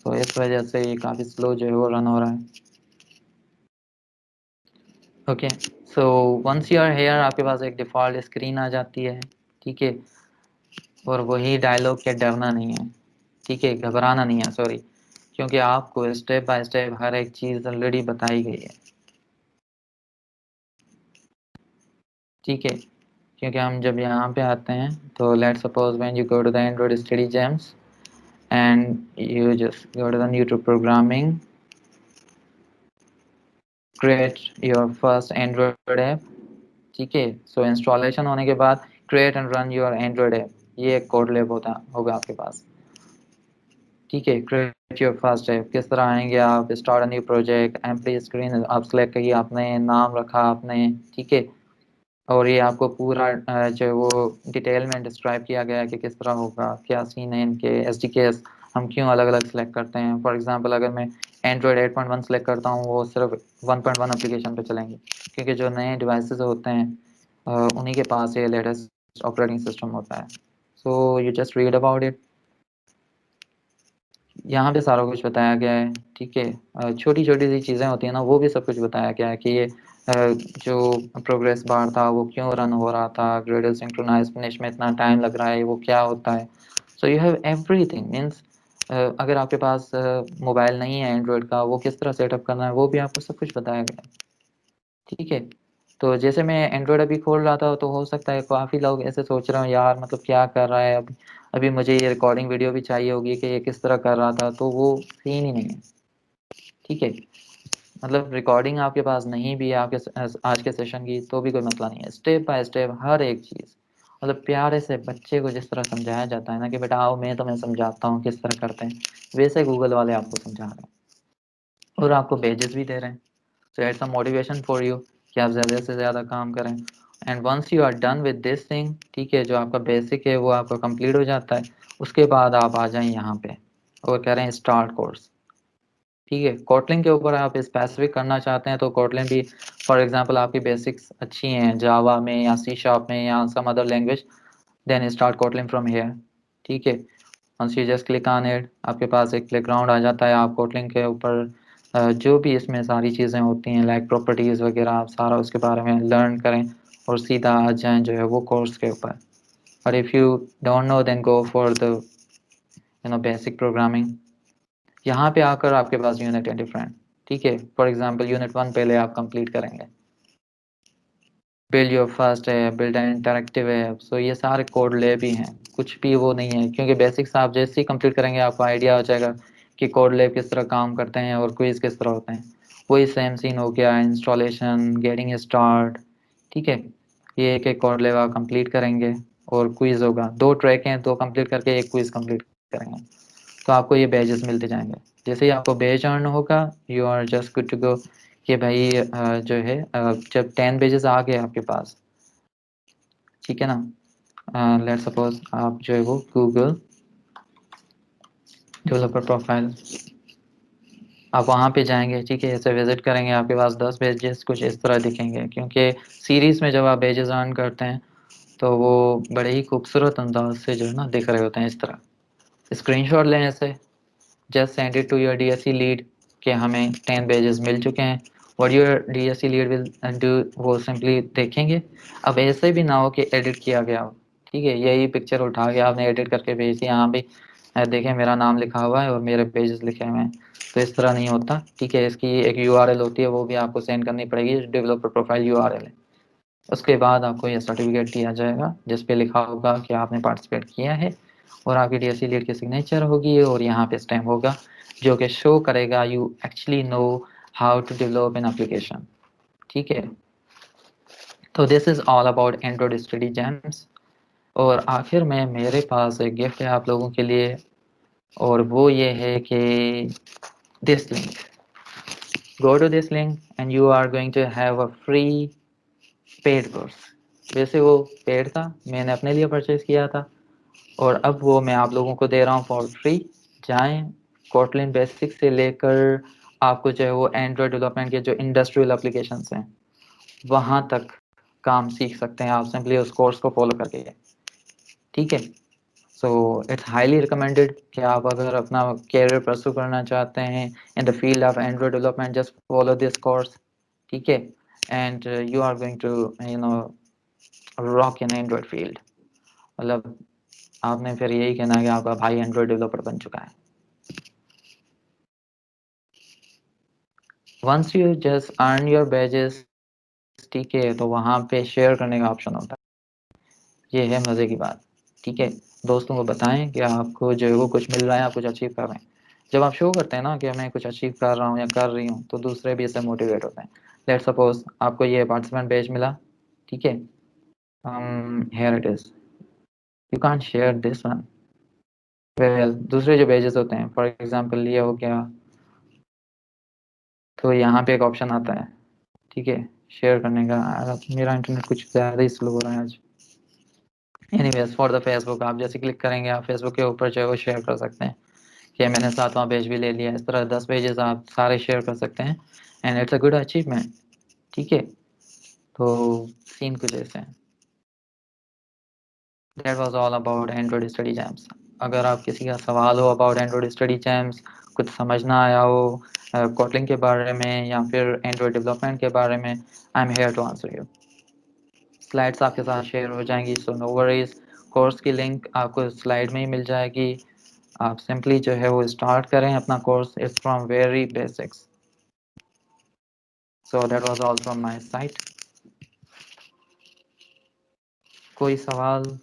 तो इस वजह से ये काफ़ी स्लो जो है वो रन हो रहा है। Okay, so once you are here आपके पास एक डिफ़ॉल्ट स्क्रीन आ जाती है, ठीक है। और वही डायलॉग के डरना नहीं है, ठीक है, घबराना नहीं है, सॉरी, क्योंकि आपको स्टेप बाय स्टेप हर एक चीज़ ऑलरेडी बताई गई है, ठीक है। क्योंकि हम जब यहाँ पे आते हैं तो let's suppose when you go to the Android study jams and you just go to the new to programming, create your first Android app, ठीक है। सो इंस्टॉलेशन होने के बाद create and run your Android app, ये एक code lab होगा आपके पास, ठीक है। क्रिएट योर फर्स्ट ऐप किस तरह आएंगे आप? Start a new project, empty screen आप सेलेक्ट करिए, आपने नाम रखा आपने, ठीक है। और ये आपको पूरा जो है वो डिटेल में डिस्क्राइब किया गया है कि किस तरह होगा, क्या सीन है इनके, SDKs हम क्यों अलग अलग सेलेक्ट करते हैं। फॉर एग्जांपल अगर मैं एंड्रॉयड 8.1 सेलेक्ट करता हूँ वो सिर्फ 1.1 एप्लीकेशन पे चलेंगे, क्योंकि जो नए डिवाइसेस होते हैं उन्हीं के पास ये लेटेस्ट ऑपरेटिंग सिस्टम होता है। So you just read about it, यहाँ पे सारा कुछ बताया गया है, ठीक है। छोटी छोटी सी चीज़ें होती हैं ना, वो भी सब कुछ बताया गया है कि ये जो प्रोग्रेस बार था वो क्यों रन हो रहा था, ग्रेडल सिंक्रोनाइज फिनिश में इतना टाइम लग रहा है वो क्या होता है। So you have everything means अगर आपके पास मोबाइल नहीं है एंड्रॉयड का, वो किस तरह सेटअप करना है वो भी आपको सब कुछ बताया गया है, ठीक है। तो जैसे मैं एंड्रॉयड अभी खोल रहा था तो हो सकता है काफ़ी लोग ऐसे सोच रहे हो यार मतलब क्या कर रहा है, अभी मुझे ये रिकॉर्डिंग वीडियो भी चाहिए होगी कि ये किस तरह कर रहा था, तो वो सीन ही नहीं है, ठीक है। मतलब रिकॉर्डिंग आपके पास नहीं भी है आपके आज के सेशन की तो भी कोई मसला नहीं है। स्टेप बाय स्टेप हर एक चीज़, मतलब प्यारे से बच्चे को जिस तरह समझाया जाता है ना कि बेटा आओ मैं तुम्हें समझाता हूँ किस तरह करते हैं, वैसे गूगल वाले आपको समझा रहे हैं और आपको पेजेस भी दे रहे हैं। So it's a motivation for you कि आप ज़्यादा से ज़्यादा काम करें। And once you are done with this thing, ठीक है, जो आपका बेसिक है वो आपका कंप्लीट हो जाता है, उसके बाद आप आ जाएं यहाँ पे और कह रहे हैं स्टार्ट कोर्स, ठीक है। कोटलिन के ऊपर आप स्पेसिफिक करना चाहते हैं तो कोटलिन भी फॉर एग्जांपल आपकी बेसिक्स अच्छी हैं जावा में या सी शार्प में या some other language, then start Kotlin from here, ठीक है। Once you just click on it आपके पास एक प्लेग्राउंड आ जाता है। आप कोटलिन के ऊपर जो भी इसमें सारी चीज़ें होती हैं लाइक प्रॉपर्टीज़ वगैरह आप सारा उसके बारे में लर्न करें और सीधा आ जाएं जो है वो कोर्स के ऊपर। और if you don't know then go for the basic programming. यहाँ पे आकर आपके पास यूनिट है डिफरेंट, ठीक है। फॉर एग्जांपल यूनिट 1 पहले आप कंप्लीट करेंगे, बिल्ड योर फर्स्ट है, बिल्ड एन इंटरैक्टिव है। सो ये सारे कोड लैब ही हैं, कुछ भी वो नहीं है, क्योंकि बेसिक्स आप जैसे ही कंप्लीट करेंगे आपको आइडिया हो जाएगा कि कोड लैब किस तरह काम करते हैं और क्विज किस तरह होते हैं। वही सेम सीन हो गया, इंस्टॉलेशन, गेटिंग स्टार्ट। ठीक है, ये एक एक कोड लैब आप कंप्लीट करेंगे और क्विज होगा। 2 ट्रैक हैं, 2 कंप्लीट करके एक क्विज कंप्लीट करेंगे, तो आपको ये बैजेस मिलते जाएंगे। जैसे ही आपको बैज अर्न होगा, you are just good to go कि भाई जो है जब 10 पेजेस आ गए आपके पास, ठीक है ना, लेट सपोज आप जो है वो गूगल डेवलपर प्रोफाइल आप वहाँ पे जाएंगे, ठीक है, ऐसे विजिट करेंगे, आपके पास 10 पेजेस कुछ इस तरह दिखेंगे, क्योंकि सीरीज में जब आप पेजेस अर्न करते हैं तो वो बड़े ही खूबसूरत अंदाज से जो है ना दिख रहे होते हैं इस तरह। स्क्रीनशॉट लें ऐसे, just send it to your DSC lead कि हमें 10 पेजेस मिल चुके हैं। What your DSC lead will do, वो सिंपली देखेंगे। अब ऐसे भी ना हो कि एडिट किया गया हो, ठीक है, यही पिक्चर उठा के आपने एडिट करके भेज दी, यहाँ भी देखें मेरा नाम लिखा हुआ है और मेरे पेजेस लिखे हुए हैं, तो इस तरह नहीं होता। ठीक है, इसकी एक यूआरएल होती है, वो भी आपको सेंड करनी पड़ेगी, डेवलपर प्रोफाइल यूआरएल है। उसके बाद आपको ये सर्टिफिकेट दिया जाएगा जिस पे लिखा होगा कि आपने पार्टिसिपेट किया है, और आपकी डीएससी लीड की सिग्नेचर होगी और यहाँ पे स्टैम्प होगा जो कि शो करेगा you actually know how to develop an application. ठीक है, तो this is all about Android study jams. और आखिर में मेरे पास एक गिफ्ट है आप लोगों के लिए, और वो ये है कि this link, go to this link and you are going to have a free paid course. वैसे वो पेड था, मैंने अपने लिए परचेज किया था, और अब वो मैं आप लोगों को दे रहा हूँ फॉर फ्री। जाएं, कोटलिन बेसिक से लेकर आपको जो है वो एंड्रॉयड डेवलपमेंट के जो इंडस्ट्रियल एप्लीकेशंस हैं वहाँ तक काम सीख सकते हैं आप सिंपली उस कोर्स को फॉलो करके। ठीक है, सो इट्स हाईली रिकमेंडेड कि आप अगर अपना कैरियर परस्यू करना चाहते हैं in the field of Android development, just follow this course. ठीक है, and you are going to you know rock in Android field. मतलब आपने फिर यही कहना है कि आपका भाई एंड्रॉयड डेवलपर बन चुका है। Once you just earn your badges, ठीक है, तो वहाँ पे शेयर करने का ऑप्शन होता है। ये है मज़े की बात। ठीक है, दोस्तों को बताएं कि आपको जो है वो कुछ मिल रहा है, आप कुछ अचीव कर रहे हैं। जब आप शो करते हैं ना कि मैं कुछ अचीव कर रहा हूँ या कर रही हूँ, तो दूसरे भी इससे मोटिवेट होते हैं। लेट सपोज आपको ये पार्टिसिपेंट बैज मिला, ठीक है, here it is, you can't share this one. Well, दूसरे जो पेजेस होते हैं, फॉर एग्जांपल ये हो गया, तो यहाँ पे एक ऑप्शन आता है, ठीक है, शेयर करने का। मेरा इंटरनेट कुछ ज़्यादा ही स्लो हो रहा है आज। एनीवेज, फॉर द फेसबुक आप जैसे क्लिक करेंगे, आप फेसबुक के ऊपर जो है वो शेयर कर सकते हैं कि मैंने 7वां पेज भी ले लिया। इस तरह 10 पेजेस आप सारे शेयर कर सकते हैं, and it's a good achievement. ठीक है, तो सीन कुछ ऐसे हैं। That was all about Android study jams. अगर आप किसी का सवाल हो अबाउट एंड्रॉइड स्टडी जैम्स, कुछ समझ ना आया हो कोटलिंग के बारे में या फिर एंड्रॉइड डेवलपमेंट के बारे में, I am here to answer you. Slides आपके साथ शेयर हो जाएंगी, सो नो वरीज। कोर्स की लिंक आपको स्लाइड में ही मिल जाएगी। आप सिंपली जो है वो स्टार्ट करें अपना course, it's from very basics. So that was all from my side. कोई सवाल?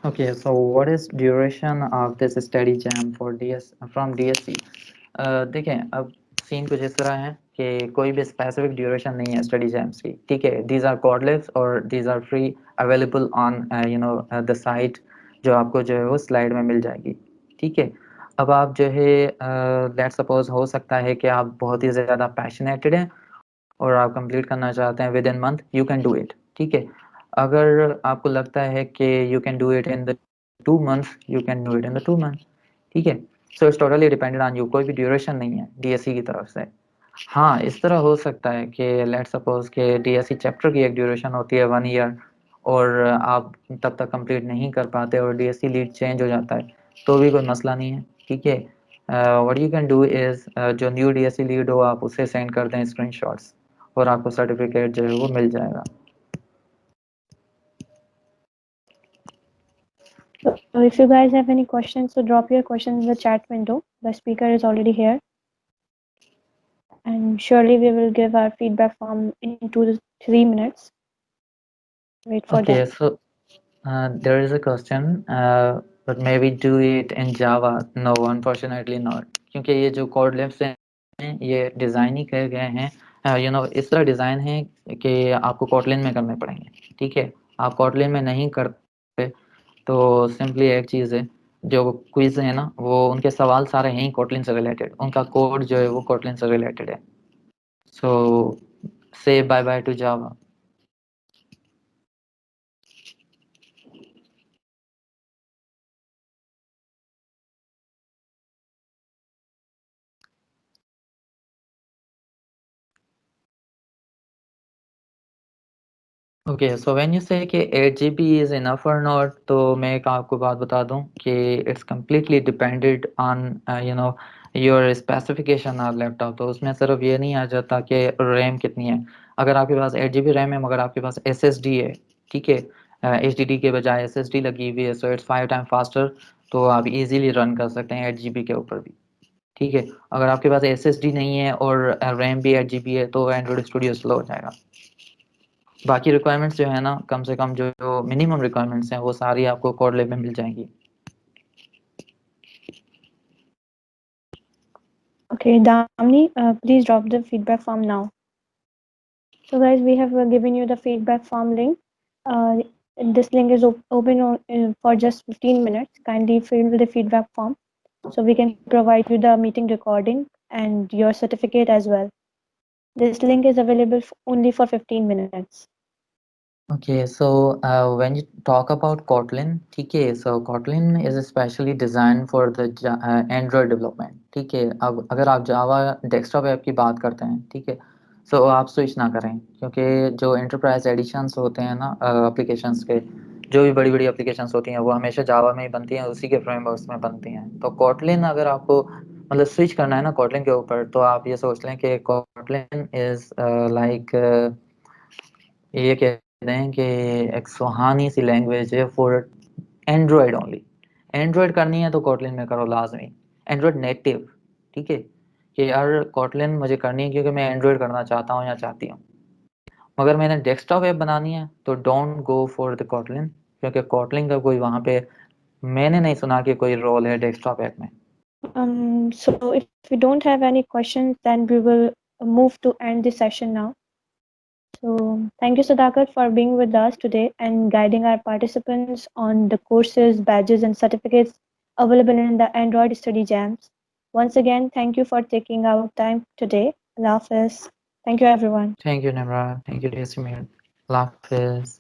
Okay, so what is duration of this study jam for DS from DSC? देखें, अब सीन कुछ इस तरह है कि कोई भी स्पेसिफिक ड्यूरेशन नहीं है स्टडी जैम्स की। ठीक है, दीज आर कोडलेस और these are free available on the site, जो आपको जो है वो स्लाइड में मिल जाएगी। ठीक है, अब आप जो है लेट सपोज हो सकता है कि आप बहुत ही ज़्यादा पैशनेटेड हैं और आप कंप्लीट करना चाहते हैं with in month, you can do it. ठीक है, अगर आपको लगता है कि you can do it in the 2 months, you can do it in the 2 months. ठीक है, so it's totally depended on you, कोई भी ड्यूरेशन नहीं है डीएससी की तरफ से। हाँ, इस तरह हो सकता है कि लेट सपोज के डीएससी चैप्टर की एक ड्यूरेशन होती है 1 ईयर, और आप तब तक कंप्लीट नहीं कर पाते और डीएससी लीड चेंज हो जाता है, तो भी कोई मसला नहीं है। ठीक है, what you can do is जो न्यू डीएससी लीड हो आप उसे सेंड कर दें स्क्रीनशॉट्स और आपको सर्टिफिकेट जो है वो मिल जाएगा. So if you guys have any questions, so drop your questions in the chat window. The speaker is already here. And surely we will give our feedback form in 2 to 3 minutes. Wait for Okay, that. so there is a question, but maybe do it in Java. No, unfortunately not. क्योंकि ये जो code lips हैं ये design ही किए गए हैं इस तरह डिज़ाइन है कि आपको कोटलिन में करने पड़ेंगे. ठीक है, आप कोटलिन में नहीं करते तो सिंपली एक चीज़ है, जो क्विज है ना वो उनके सवाल सारे हैं कोटलिन से रिलेटेड, उनका कोड जो है वो कोटलिन से रिलेटेड है. So say bye bye to Java. Okay, so when you say कि 8 GB इज़ इनफ और नॉट, तो मैं एक आपको बात बता दूं कि it's completely depended on your specification of laptop. तो उसमें सिर्फ ये नहीं आ जाता कि रैम कितनी है. अगर आपके पास 8 GB रैम है मगर आपके पास SSD है, ठीक है, HDD के बजाय SSD लगी हुई है, सो इट्स 5 टाइम फास्टर. तो आप इजीली रन कर सकते हैं 8 GB के ऊपर भी. ठीक है, अगर आपके पास SSD नहीं है और रैम भी 8 GB है तो एंड्रॉइड स्टूडियो स्लो हो जाएगा. बाकी रिक्वायरमेंट्स जो है ना, कम से कम जो मिनिमम रिक्वायरमेंट्स हैं वो सारी आपको कोड लैब में मिल जाएंगी. Okay, Damni, please drop the feedback form now. So guys, we have given you the feedback form link. Uh, this link is open for just 15 minutes. Kindly fill the feedback form so we can provide you the meeting recording and your certificate as well. This link is available only for 15 minutes. Okay, so when you talk about Kotlin, ठीक है, so Kotlin is especially designed for the Android development. ठीक है, अब अगर आप Java desktop app की बात करते हैं, ठीक है, so आप स्विच ना करें क्योंकि जो enterprise editions होते हैं ना applications के, जो भी बड़ी बड़ी applications होती हैं वो हमेशा Java में ही बनती हैं, उसी के frameworks में बनती हैं. तो Kotlin अगर आपको मतलब स्विच करना है ना Kotlin के ऊपर, तो आप ये सोच लें कि Kotlin is like ये कहते हैं कि एक सुहानी सी लैंग्वेज है फॉर एंड्रॉयड ओनली. एंड्रॉयड करनी है तो कोटलिन में करो लाजमी, एंड्रॉयड नेटिव. ठीक है, कि यार कोटलिन मुझे करनी है क्योंकि मैं एंड्रॉयड करना चाहता हूँ या चाहती हूँ, मगर मैंने डेस्कटॉप ऐप बनानी है तो don't go for the Kotlin, क्योंकि कोटलिन का कोई वहाँ पे मैंने नहीं सुना कि कोई रोल है डेस्कटॉप ऐप में. So if we don't have any questions, then we will move to end the session now. So thank you, Sadakat, for being with us today and guiding our participants on the courses, badges, and certificates available in the Android Study Jams. Once again, thank you for taking our time today. Allah Hafiz. Thank you, everyone. Thank you Nimra, thank you Desimir, अल्लाह हाफिज़.